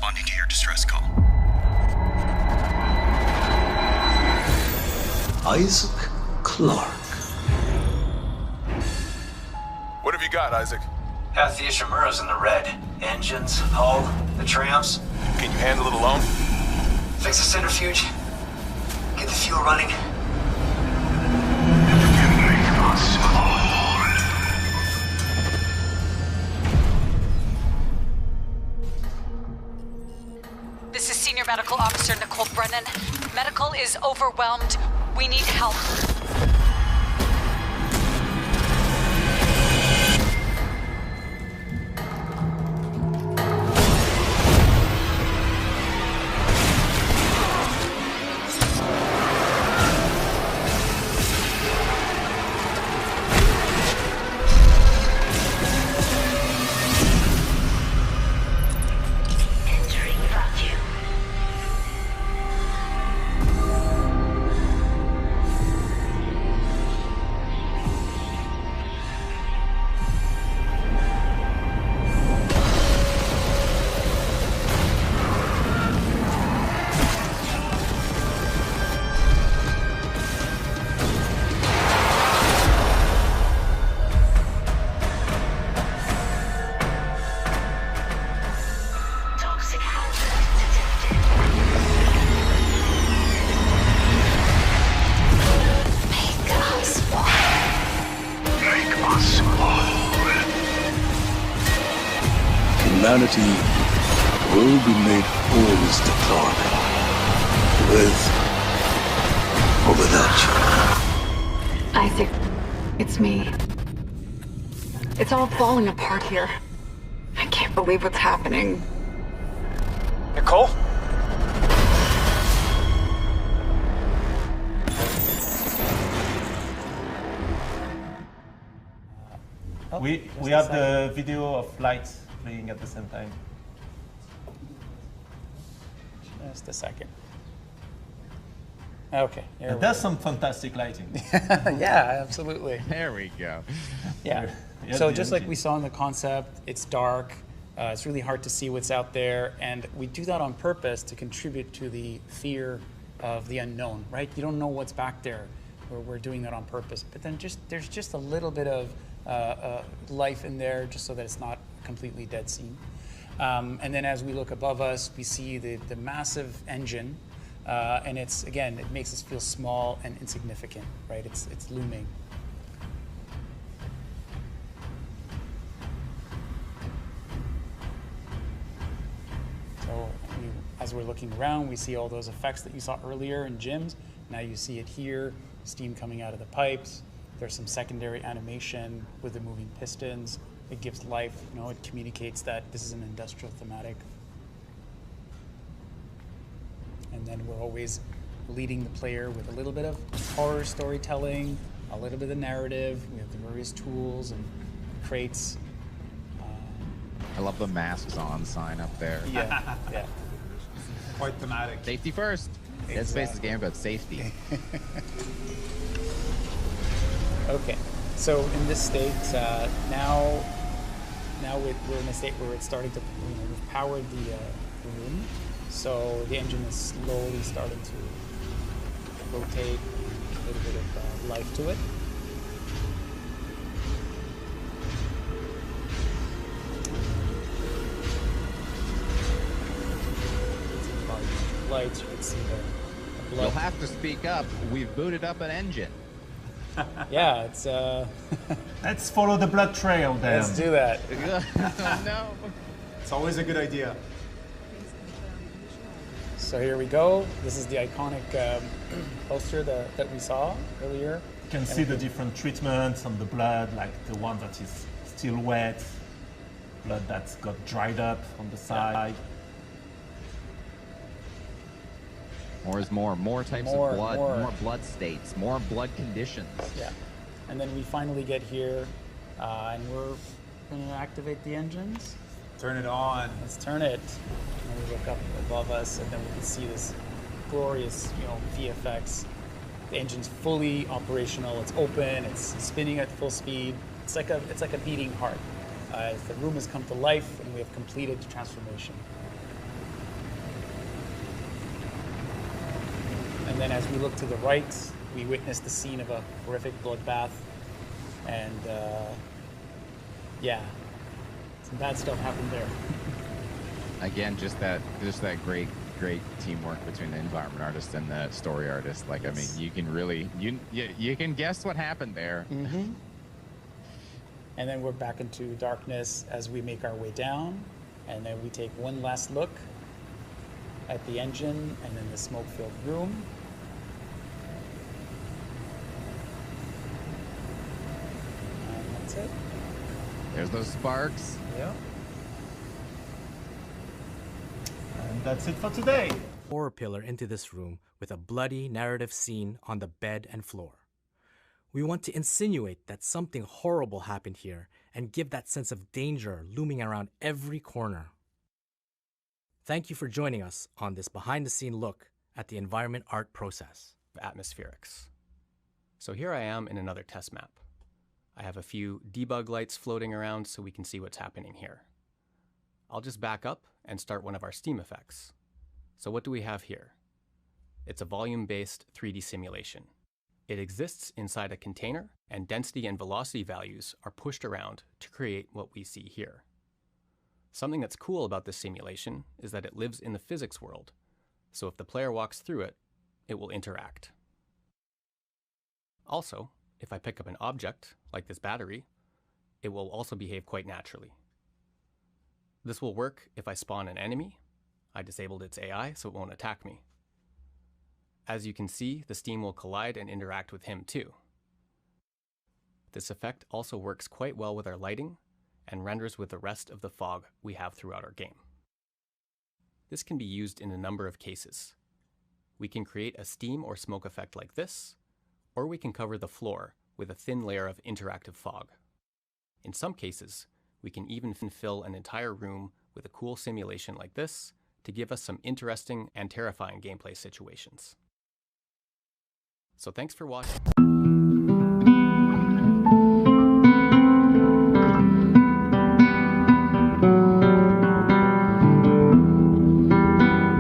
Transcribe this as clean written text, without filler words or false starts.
responding to your distress call. Isaac Clarke. What have you got, Isaac? Half the Ishimura's in the red. Engines, hull, the trams. Can you handle it alone? Fix the centrifuge. Get the fuel running. This is Senior Medical Officer Nicole Brennan. Medical is overwhelmed. We need help. Humanity will be made whole, Mr. Clarke. With or without you. Isaac, it's me. It's all falling apart here. I can't believe what's happening. Nicole? We have the video of lights playing at the same time. Just a second. Okay. And there's some fantastic lighting. Yeah, absolutely. There we go. Yeah. So just like we saw in the concept, it's dark. It's really hard to see what's out there, and we do that on purpose to contribute to the fear of the unknown, right? You don't know what's back there. We're doing that on purpose. But then there's just a little bit of life in there, just so that it's not a completely dead scene. And then as we look above us, we see the massive engine, and it makes us feel small and insignificant, right? It's looming. So as we're looking around, we see all those effects that you saw earlier in gyms. Now you see it here, steam coming out of the pipes. There's some secondary animation with the moving pistons. It gives life, it communicates that this is an industrial thematic. And then we're always leading the player with a little bit of horror storytelling, a little bit of narrative. We have the various tools and crates. I love the masks on sign up there. Yeah, yeah. Quite thematic. Safety first. Exactly. Dead Space is a game about safety. Okay, so in this state, now we're in a state where it's starting to, we've powered the room, so the engine is slowly starting to rotate, a little bit of life to it. Lights, you can see the blood. You'll have to speak up. We've booted up an engine. Yeah, it's Let's follow the blood trail then. Let's do that. No. It's always a good idea. So here we go. This is the iconic poster that we saw earlier. You can see the different treatments on the blood, like the one that is still wet, blood that's got dried up on the side. More is more. More types of blood. More blood states. More blood conditions. Yeah. And then we finally get here, and we're going to activate the engines. Turn it on. Let's turn it. And we look up above us, and then we can see this glorious, VFX. The engine's fully operational. It's open. It's spinning at full speed. It's like a beating heart. The room has come to life, and we have completed the transformation. And then as we look to the right, we witness the scene of a horrific bloodbath. And yeah, some bad stuff happened there. Again, just that great teamwork between the environment artist and the story artist. Like, yes. I mean, you can really, you can guess what happened there. Mm-hmm. And then we're back into darkness as we make our way down. And then we take one last look at the engine and then the smoke-filled room. And that's it. There's those sparks. Yeah. And that's it for today. Horror pillar into this room with a bloody narrative scene on the bed and floor. We want to insinuate that something horrible happened here and give that sense of danger looming around every corner. Thank you for joining us on this behind-the-scene look at the environment art process. Atmospherics. So here I am in another test map. I have a few debug lights floating around so we can see what's happening here. I'll just back up and start one of our Steam effects. So what do we have here? It's a volume-based 3D simulation. It exists inside a container, and density and velocity values are pushed around to create what we see here. Something that's cool about this simulation is that it lives in the physics world, so if the player walks through it, it will interact. Also, if I pick up an object, like this battery, it will also behave quite naturally. This will work if I spawn an enemy. I disabled its AI, so it won't attack me. As you can see, the steam will collide and interact with him too. This effect also works quite well with our lighting and renders with the rest of the fog we have throughout our game. This can be used in a number of cases. We can create a steam or smoke effect like this, or we can cover the floor with a thin layer of interactive fog. In some cases, we can even fill an entire room with a cool simulation like this to give us some interesting and terrifying gameplay situations. So thanks for watching.